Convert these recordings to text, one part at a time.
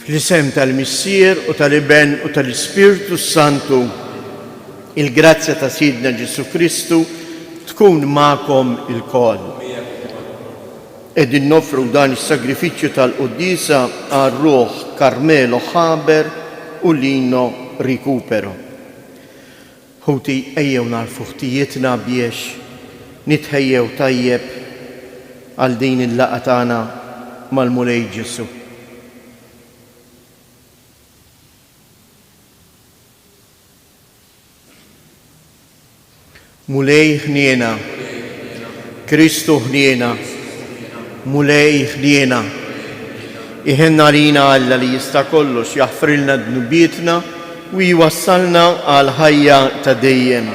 Fl-isem tal-Missier u tal-Iben u tal-Ispirtu Santu, il-grazzja ta' Sidna Ġesu Kristu tkun ma'kom il-kol. Qegħdin nofru dan is-sagrifiċċju tal-Qudiesa għar-Ruħ Carmelo Haber u Lino Recupero. Ħuti ejjew narfu ħtijietna biex nitħejjew tajjeb għal din il-laqgħa tagħna mal-Mulej Ġesu. Mulej ħniena, Kristu ħniena, Mulej ħniena, iħenna lina Alla li jista' kollox jaħfrilna dnubietna u jwassalna għal ħajja ta' dejjem.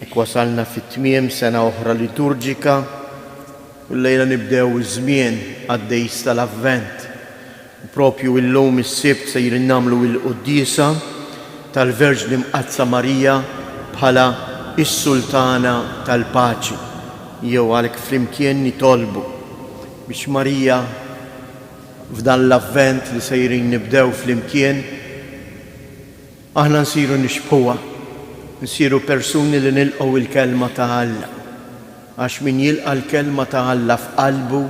Hekk wasalna fit-tmiem sena oħra liturġika u llejla nibdew iż-żmien għaddejs tal-Avvent. Propju illum is-Sibt se nagħmlu l-Qudiesa tal-Verġni Mqazza Marija bħala is-Sultana tal-Paċi. Jew għalhekk flimkien nitolbu biex Marija f'dan l-Avvent li sejrin nibdew flimkien aħna nsiru nixbħuha, nsiru persuni li nilqgħu il-kelma ta' Alla. Għax min jilqa' l-kelma ta' Alla f'qalbu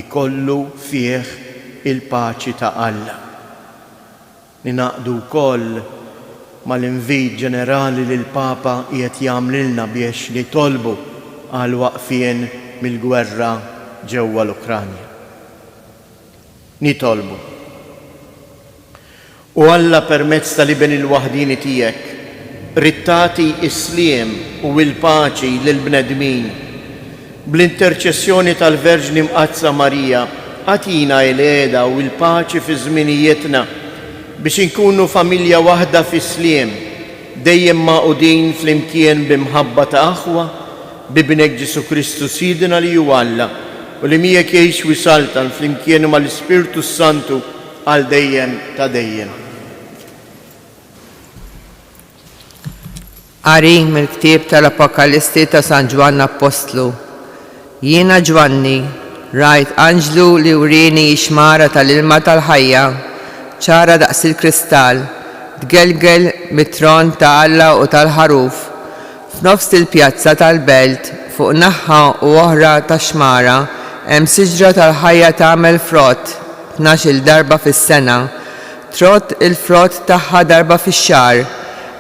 ikollu fih il-paċi ta' Alla. Ninaqdu wkoll mal-invit ġenerali li l-Papa qiegħed jagħmlilna biex nitolbu għal waqfien mill-gwerra ġewwa l-Ukranja. Nitolbu. U Alla permezz tal-Iben il-waħdini tiegħek rittati is-sliem u l-paċi lill-bnedmin. Bl-interċessjoni tal-Verġni Mqazza Marija għatina l-għeda u l-paċi fi żminijietna biex inkunu familja waħda fis-sliem, dejjem maqudin flimkien bimħabba ta' aħwa, bibnek Ġesu Kristu Sidna li hu Alla u li miegħek jgħix wisaltan flimkien mal-Ispirtu Santu għal dejjem ta' dejjem. Qari mill-ktieb tal-Apokalisti ta' San Ġwann Apostlu. Jiena Ġwanni rajt anġlu li wrini xmara tal-ilma tal-ħajja ċara daqs il-kristall, tgelgel mit-tron ta' Alla u tal-ħaruf. F'nofs il-pjazza tal-Belt, fuq naħa u oħra ta' xmara, hemm siġra tal-ħajja tagħmel frott 12 darba fis-sena. Trott il-frott tagħha darba fix-xahar.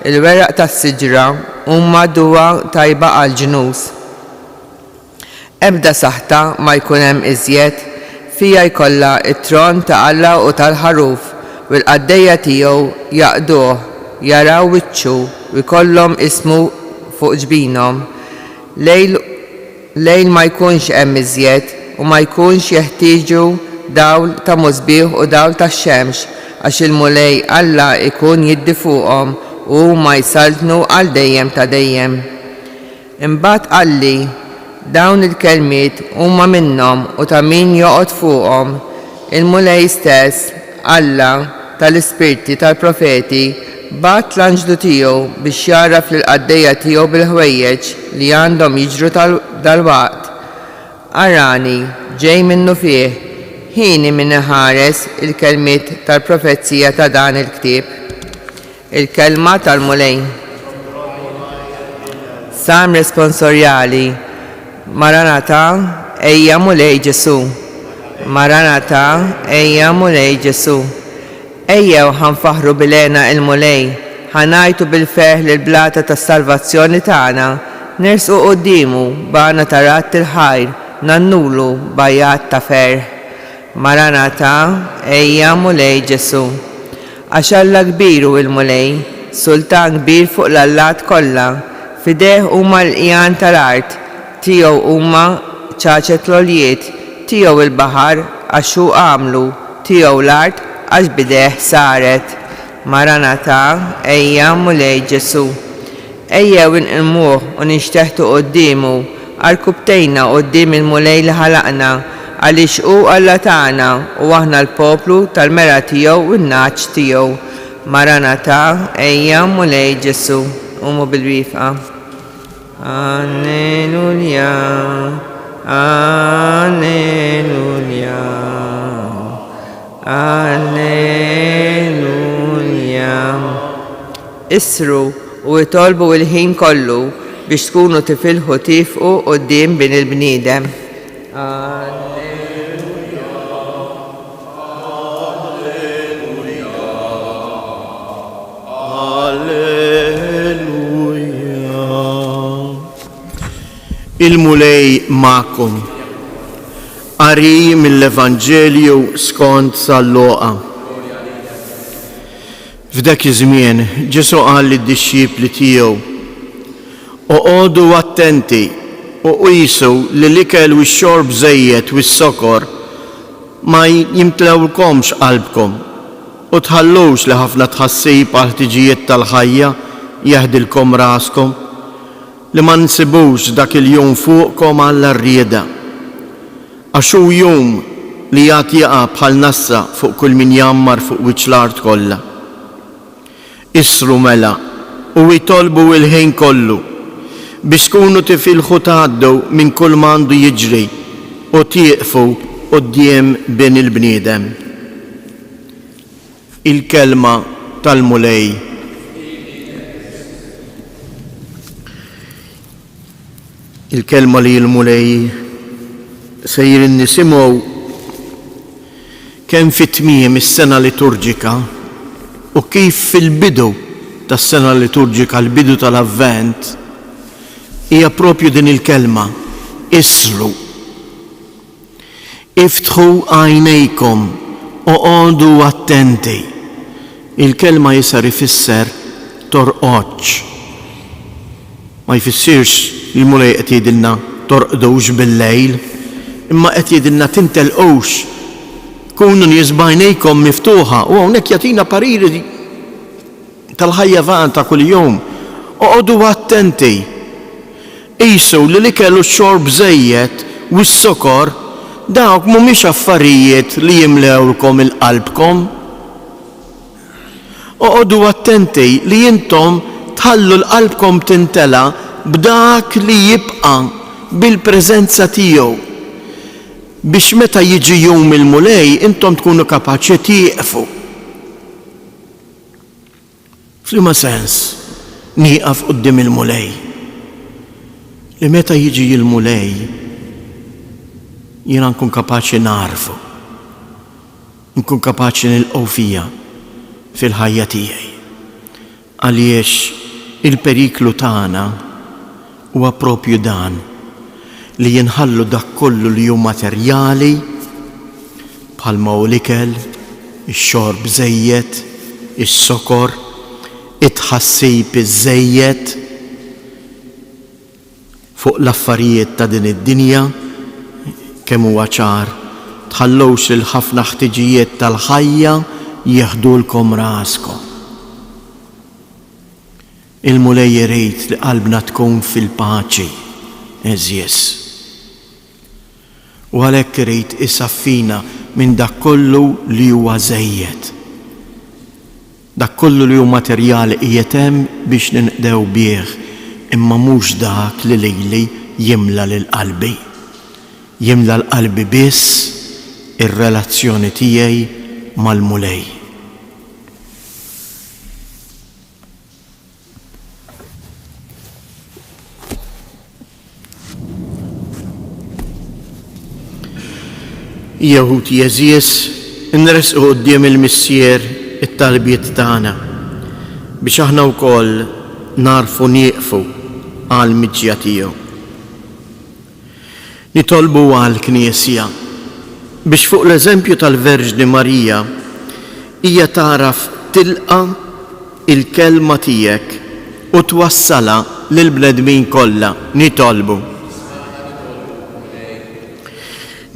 Il-weraq tas-siġra huma duwa tajba għall-ġnus. Ebda saħta ma jkun hemm iżjed fija jkollha it-tron ta' Alla u tal-ħaruf u l-qaddejja tiegħu jaqduh, jaraw wiċċu u jkollhom ismu fuq ġbinhom. Lejl ma jkunx hemm iżjed u ma jkunx jeħtieġu dawl ta' musbih u dawl tax-xemx għax il-Mulej Alla ikun jiddi fuqhom u ma jsaltnu għal dejjem ta' dejjem. Imbagħad qalli dawn il-kelmiet huma minnhom u ta' min joqgħod fuqhom. Il-Mulej stess, Alla tal-Ispirti tal-Profeti, bat l-anġlu tiegħu biex jaraf lill-qaddejja tiegħu bil-ħwejjeġ li għandhom jiġru dal-waqt. Arani ġej minnu fih, ħini min iħares il-kelmiet tal-profezija ta' dan il-ktieb. Il-kelma tal-Mulej. Sam responsorjali. Maranata, ejja Mulej Ġesu. Maranata, ejja Mulej Ġesu. Ejjew ħanfaħru bilena il-Mulej, ħanajtu bil-feħ l-blata tas salvazzjoni tagħna, nersqu qudiemu b'għana ta' rat il-ħajr, nannulu bajjat ta' ferħ. Maranata, ejja Mulej Ġesu. Għax Alla kbiru il-Mulej, sultan kbir fuq l-allat kollha, fideh huma l-qjan tal-art, tiegħu huma ċaċet l-oljiet, tiegħu il-baħar għax hu għamlu, tiegħu l-art għax bideħ saret. Maranata, ejja Mulej Ġesu. Ejjew inqilmuh u nixteħtu qoddiemu, għarkubtejna qoddim il-Mulej li ħalaqna, għaliex hu Alla tagħna u aħna l-poplu tal-mera tiegħu u n-naċ tiegħu. Maranata, ejja Mulej Ġesu. Umu bil-wifqa. Alleluja, alleluja. Alleluja. Isru u jitolbu il-ħin kollu biex tkunu tifilħu tifqu qudiem bejn il-bniedem. Il-mulej ma'kom. Qari mill-Evanġelju skont San-Luqa. F'dak iż-żmien Ġesu qal lid-dixxipli tiegħu: oqgħodu attenti u qisu li l-ikel u x-xorb żejjed u s-sokor ma jimtlewlkomx qalbkom u tħallux li ħafna tħassib għal ħtiġijiet tal-ħajja jeħdilkom raskom li ma nsibux dak il-jum fuqkom għall-arrieda għax hu jum li jagħti jaqa' bħal nassa fuq kull min jammar fuq wiċċ l-art kollha. Isru mela u jitolbu il-ħin kollu biex tkunu tifilħu tgħaddu minn kull m'għandu jiġri u tieqfu quddiem bejn il-bniedem. Il-kelma tal-mulej. Il-kelma li l-mulej sejr nisimgħu kemm fit-tmiem is-sena liturġika u kif fil-bidu tas-sena liturġika, l-bidu tal-Avvent, hija propju din il-kelma: isru. Iftħu għajnejkom u qogħdu attenti. Il-kelma jisar ifisser torqodx. Ma jfissirx il-mulej qed jgħidilna torqdux bil-lejl, imma qed jgħidilna tintelqux, kunu nies b'għajnejkom miftuħa, u hawnhekk jagħtina pariri tal-ħajja vaqan ta' kuljum. Oqgħodu attenti. Qisu li l-ikel u x-xorb żejjed u s-sokor dawk mhumiex affarijiet li jimlewlkom il-qalbkom. Oqgħodu attenti li intom tħallu l-qalbkom tintela b'dak li jibqa' bil-preżenza tiegħu biex meta jiġi jum il-mulej intom tkunu kapaċi tieqfu. F'liema sens nieqaf quddiem il-mulej li meta jiġi il-mulej jiena nkun kapaċi narfu, nkun kapaċi nilqgħu fija fil-ħajja tiegħi. Għaliex il-periklu tagħna huwa proprju dan li jinħallu dak kollu li hu materjali bħalma hu l-ikel, ix-xorb żejjed, is-sokor, it-tħassib iż-żejjed fuq l-affarijiet ta' din id-dinja kemm huwa ċar tħallux lil ħafna ħtiġijiet tal-ħajja jieħdulkom raskom. Il-mulej irid li qalbna tkun fil-paċi eżjes. U għalhekk irid isaffina minn dak kollu li huwa żejjed. Dak kollu li hu materjali qiegħed hemm biex ninqdew bih, imma mhux dak li lili jimla lil qalbi. Jimla l-qalbi biss ir-relazzjoni tiegħi mal-mulej. Jehud jeżies nresqu quddiem il-missier it-talbiet tagħna biex aħna wkoll narfu nieqfu għal miġja tiegħu. Nitolbu għall-Knisja biex fuq l-eżempju tal-Verġni Marija hija taraf tilqa il-kelma tiegħek u twassala lill-bnedmin kollha.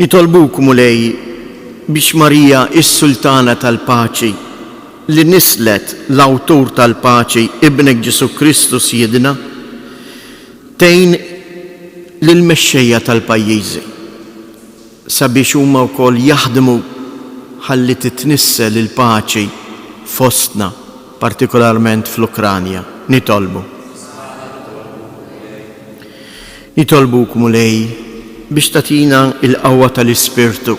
Nitolbuk mulej biex Marija is-Sultana tal-Paċi li nislet l-Awtur tal-Paċi Ibnek Ġesu Kristu Sjedna tgħin lill-mexxejja tal-pajjiżi sabiex huma wkoll jaħdmu ħalli titnissel il-paċi fostna, partikolarment fl-Ukranja. Nitolbuk mulej biex tatina il-qawwa tal-Ispirtu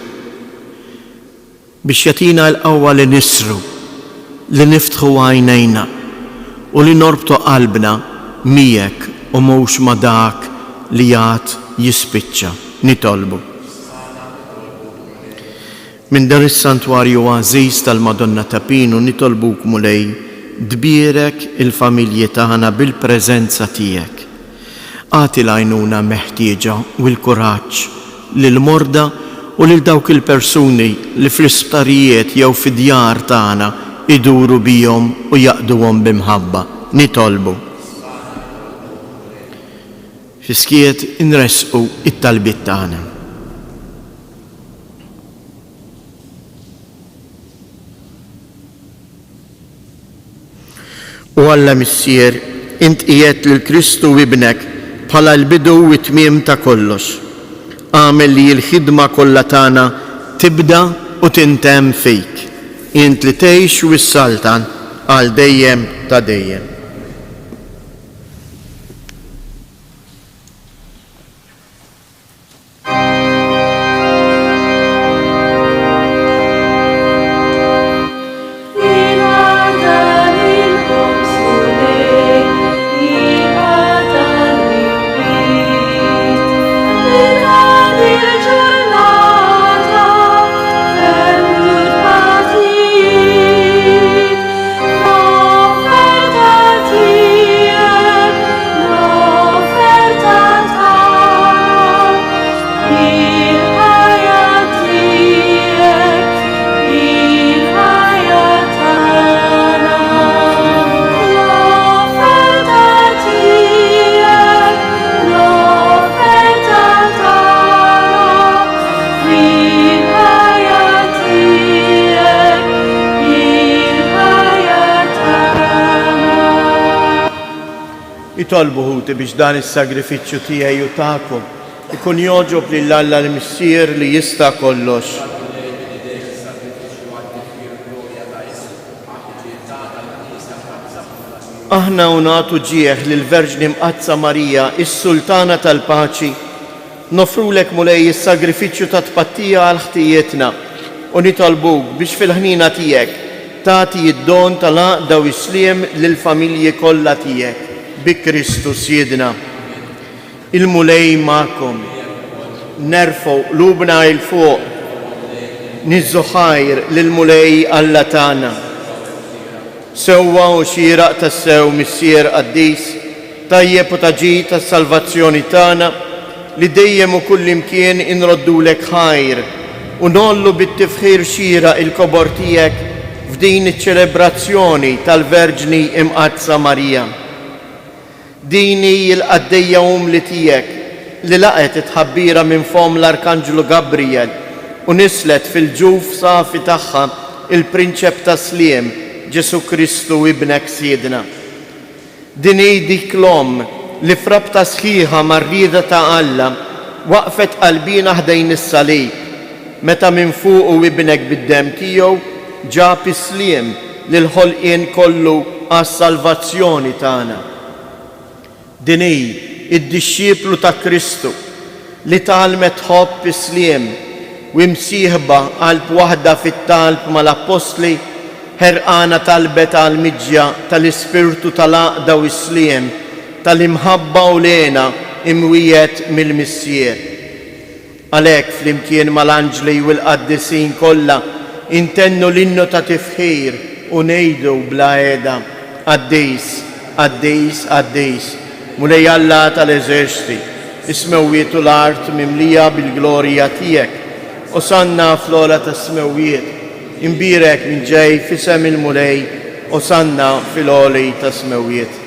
biex jatina l-qawwa li nisru, li niftħu għajnejna u li norbtu qalbna miegħek u mhux ma' dak li jgħat jispiċċa. Nitolbu. Minn dan is-santwarju għażiż tal-Madonna ta' Pinu nitolbuk mulej dbierek il-familji tagħna bil-preżenza tiegħek. Għati l-għajnuna meħtieġa u l-kuraġġ lil morda u lil dawk il-persuni li fl-isptarijiet jew fid-djar tagħna iduru bihom u jaqduhom bimħabba. Nitolbu. Fiskiet inresqu it-talbiet tagħna. U Alla missier, int qiegħed lil Kristu ibnek bħala l-bidu u t-tmiem ta' kollox. Għamel li l-ħidma kollha tagħna tibda u tintemm fik. Int li tgħix u s-saltan għal dejjem ta' dejjem. Nitolbu ħuti biex dan is-sagrifiċċju tiegħi u tagħkom ikun joġob lil Alla l-Missier li jista' kollox. Aħna u nagħtu ġieħ lill-Verġni Mqazza Marija, is-Sultana tal-Paċi, nofrulek mulej is-sagrifiċċju ta' tpattija għal ħtijietna u nitolbuk biex fil-ħnina tiegħek tagħti id-don tal-għaqda u s-sliem lill-familji kollha tiegħek. Bi Kristu Siedna. Il-mulej ma'kom. Nerfgħu qlubna il fuq. Niżżu ħajr lill-mulej Alla tagħna. Sewwa u xieraq tas-sew missier qaddis, tajjeb u taġid tas-salvazzjoni tagħna li dejjem u kull imkien inroddulek ħajr u nollu bit-tifħir xieraq il-kobor tiegħek f'din iċ-ċelebrazzjoni tal-Verġni Mqazza Marija. Dini il-qaddejja umli tiegħek li laqet itħabbira minn fom l-Arkanġlu Gabriel u nislet fil-ġuf safi tagħha il-Prinċep ta' Sliem Ġesu Kristu ibnek Siedna. Dini dik l-om li frabta sħiħa mar-rieda ta' Alla waqfet qalbina ħdejn is-salib meta minn fuq u ibnek bid-dem tiegħu ġab is-sliem lil ħolqien kollu għas-salvazzjoni tagħna. Dini id-disċiplu ta' Kristu li talmet ħobb is-sliem u msieħba qalb waħda fit-talb mal-Apostli ħerqana talbet għal miġja tal-Ispirtu tal-għaqda u s-sliem tal-imħabba u lena imwiet mill-Missier. Għalhekk flimkien mal-anġli u l-qaddisin kollha intennu l-innu ta' tifħir u ngħidu bla qiegħda Qaddis, Qaddis, Qaddis, mulej Alla tal-eżerċiti, is-smewwiet u l-art mimlija bil-glorja tiegħek. Osanna fl-ola tas-smewwiet, imbirek minn ġej fisem il-mulej, osanna fil-oli tas-smewwiet.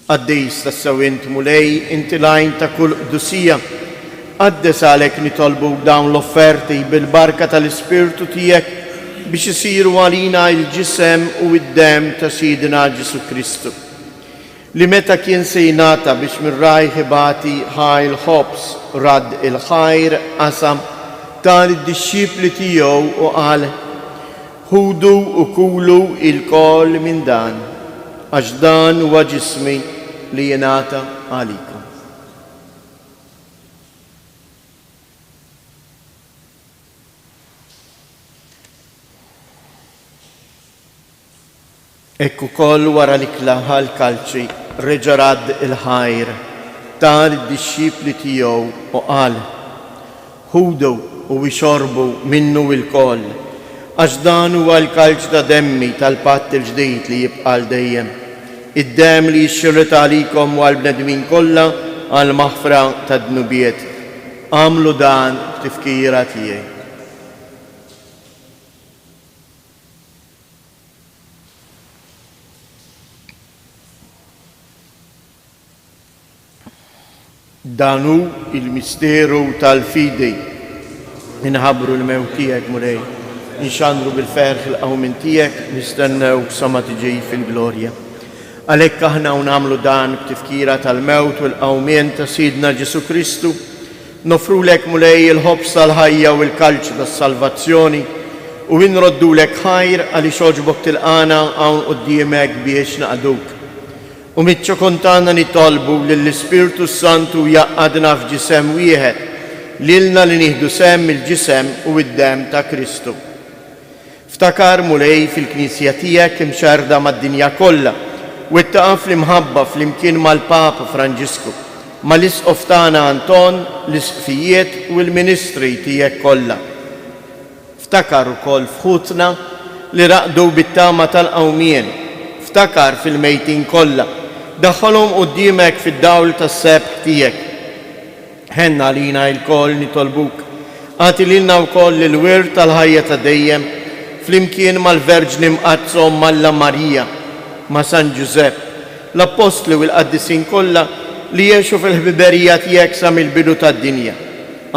Qaddis tas-sewwint mulej, inti lajn ta' kull qdusija, qaddes għalek nitolbu dawn l-offerti bil-barka tal-Ispirtu tiegħek biex isiru għalina il-ġisem u id-dem ta' Sidina Ġesu Kristu. Li meta kien se jingħata biex minn rajħibati ħajl ħobs rad il-ħajr qasam tal id-disċipli tiegħu u qal ħudu u kulu il-kol minn dan għax dan huwa ġismi li jingħata għalikom. Ekku koll wara l-ikla għal-kalċi reġarad il-ħajr tal id-disċipli tiegħu u qal: ħudu u wixorbu minnu il-koll, għax dan huwa l-kalċ ta' demmi tal-patt il-ġdid li jibqal dejjem. Id-dem li jixxirret għalikom u għal-bnedmin kollha għal-maħfra ta' dnubiet. Għamlu dan b'tifkira tiegħi. Danu il-misteru tal-fidi inħabru l-mewt tiegħek mulej, inxandru bil-ferħ il-qawmin tiegħek, nistennew sama tiġi fil-glorja. Għalhekk aħna nagħmlu dan b'tifkira tal-mewt u l-qawmien ta' Sidna Ġesu Kristu, nofrulek mulej il-ħobs tal-ħajja u l-kalċ tas-salvazzjoni u nroddulek ħajr għaliex oġbok tilqana hawn quddiemek biex naqduk. U mitċo kontana nitolbu lill-Ispirtu Santu jaqqadna f'ġisem wieħed, lilna li nieħdu sem il-ġisem u id-dem ta' Kristu. Ftakar mulej fil-Knisja tiegħek imxarda mad-dinja kollha u ittaqa' fl-imħabba flimkien mal-Papa Franġisku, mal-isqof tagħna Anton, l-isqfijiet u l-ministri tiegħek kollha. Ftakar ukoll f'ħutna li raqdu bit-tama tal-qawmien, ftakar fil-mejtin kollha, daħħalhom quddiemek fid-dawl tas-sebħ tiegħek. Ħenna lina l-koll nitolbuk, għati lilna wkoll il-wirt tal-ħajja ta' dejjem flimkien mal-Verġni mqazzhom Malla Marija, ma' San Giuseppe, l-Apostli u l-Qaddisin kollha li jgħixu fil-ħbiberija tiegħek sa mill-bidu tad-dinja.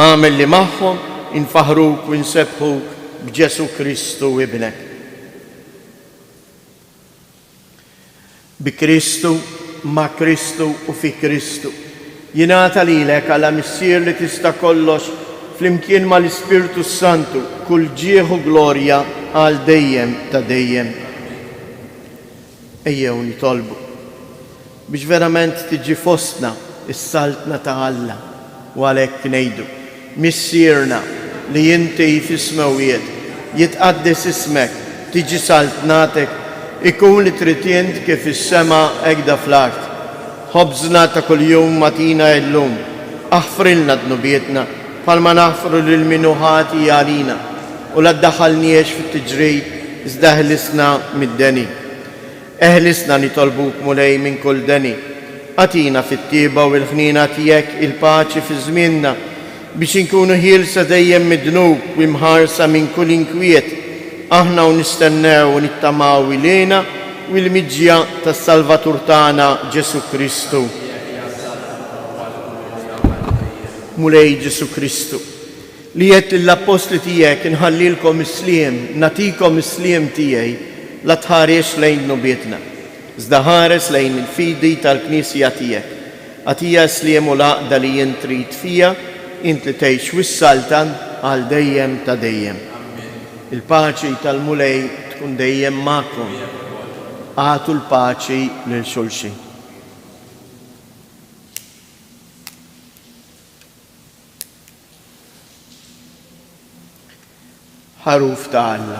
Għamel li magħhom infaħruk u nsebħuk b'Ġesu Kristu ibnek. Bi Kristu, ma' Kristu u fi Kristu. Jingħata lilek għala missier li tista' kollox flimkien mal-Ispirtu Santu kull ġieħ u glorja għal dejjem ta' dejjem. Ejjew nitolbu biex verament tiġi fostna is-saltna ta' Alla u għalhekk ngħidu: missierna li inti fis-smawiet jitqaddes ismek, tiġi saltnatek, ikun li tritient kif is-sema hekk fl-art. Ħobżna ta' kuljum matina llum, aħfrilna dnubietna bħalma naħfru lil minu ħati għalina u la ddaħħalniex fit-tiġrid iżda ħlisna mid-deni. Eħlisna nitolbuk mulej minn kull deni. Għatina fit-tieba u l-ħnina tiegħek il-paċi fi żmienna biex inkunu ħielsa dejjem mid-dnub u mħarsa minn kull inkwiet. Aħna u nistennew u nittamaw ilejna u l-miġja tas-Salvatur tagħna Ġesu Kristu. Mulej Ġesu Kristu li qed lill-Apostli tiegħek inħallilkom is-sliem, natikom is-sliem tiegħi, la tħares lejn nubietna, iżda ħares lejn il-fidi tal-Knisja tiegħek. Għatija sliem u laqda li jien trid fija, int li tgħix wis-saltan għal dejjem ta' dejjem. Il-paċi tal-mulej tkun dejjem magħkom. Għatu l-paċi lil xulxin. Ħaruf ta' Alla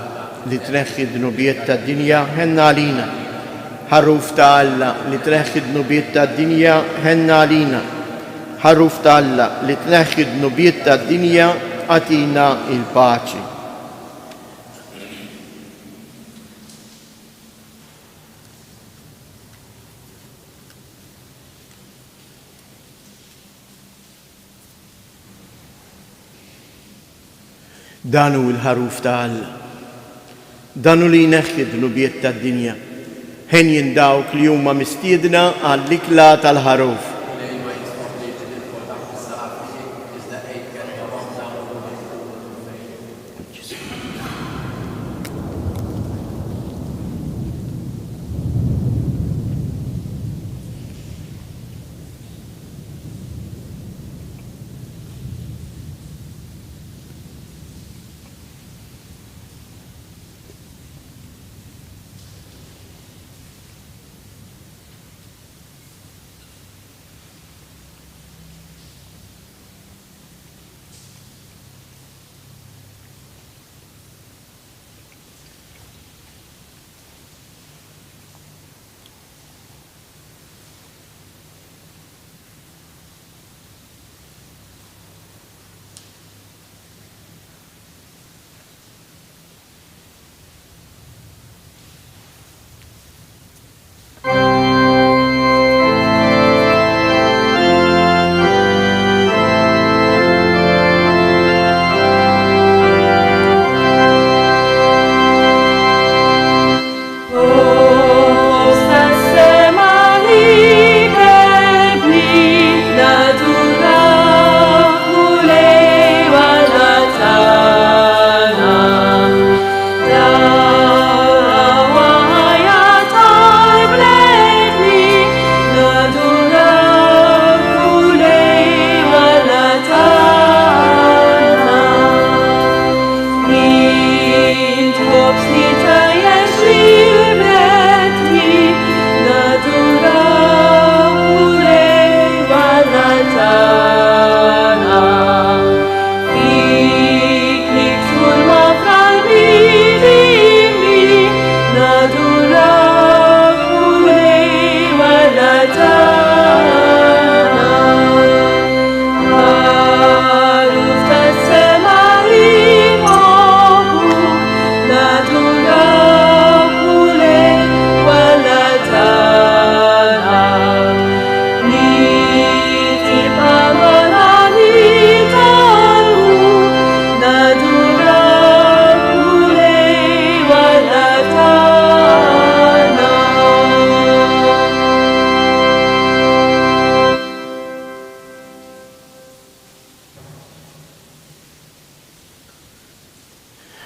li tneħħi d-nubiet tad-dinja ħenna għalina. Ħaruf ta' Alla li tneħħi d-nubiet tad-dinja ħenna għalina. Ħaruf ta' Alla li tneħħi d-nubiet tad-dinja għatina il-paċi. Danu il-ħaruf ta' Alla, danu li jneħħi d-nubiet tad-dinja, ħen jindawk li huma mistiedna għall-ikla tal-ħaruf.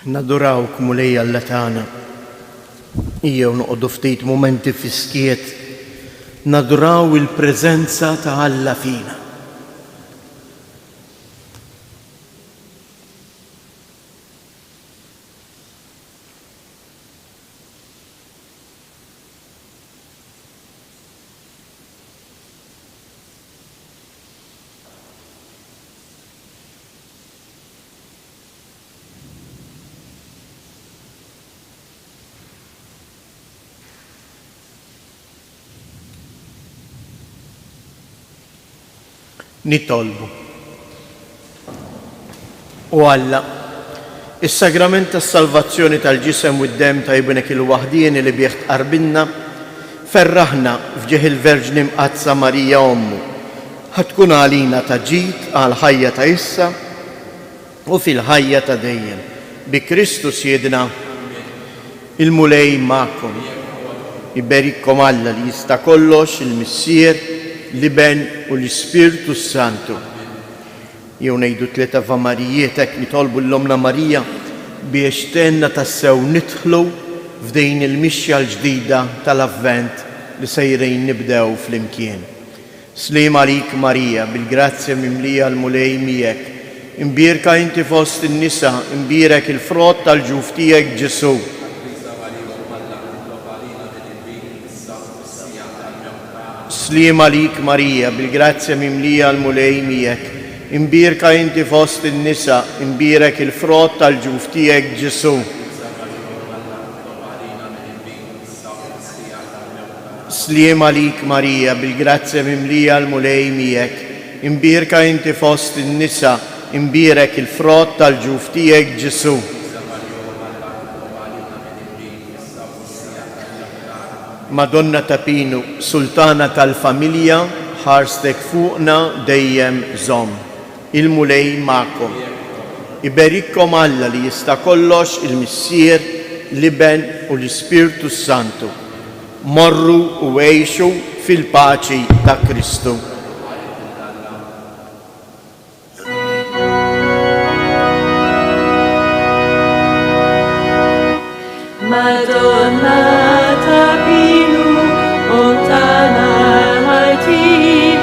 Nadurawk mulej Alla tagħna. Ejjew noqogħdu ftit momenti fiskiet naduraw il-preżenza ta' Alla fina. Nitolbu. U Alla, is-sagrament tas-salvazzjoni tal-ġisem u d-dem ta' ibnek il-waħdien li bih tqarbilna, ferraħna fġieħ il-Verġni mqazza Marija Ommu, ħatkun għalina ta' ġid għal ħajja ta' issa u fil-ħajja ta' dejjem. Bi Kristus jedna il-mulej ma'kom. Iberikkom Alla li jista' kollox, il-Missier, l-Iben u l-Ispirtu Santu. Jew ngħidu tlieta Vamarijiet nitolbu l-Omna Marija biex tenna tassew nidħlu f'din il-mixja l-ġdida tal-Avvent li sejrin nibdew flimkien. Sliem għalik Marija, bil-grazzja mimlija l-mulej miegħek. Imbierka inti fost in-nisa, imbierek il-frott tal-ġuf tiegħek Ġesu. Sliem għalik Marija, bil-grazzja mimlija l-mulej miegħek. Imbierka inti fost in-nisa, imbierek il-frott tal-ġuf tiegħek Ġesu. Sliem għalik Marija, bil-grazzja mimlija l-mulej miegħek. Imbierka inti fost in-nisa, imbierek il-frott tal-ġuf tiegħek Ġesu. Madonna ta' Pinu, Sultana tal-familja, ħarstek fuqna dejjem żomm. Il-mulej ma'kom. Iberikkom Alla li jista' kollox, il-Missier, l-Iben u l-Ispirtu Santu. Morru u għejxu fil-paċi ta' Kristu. Madonna ta' Pinu, Montana Martina.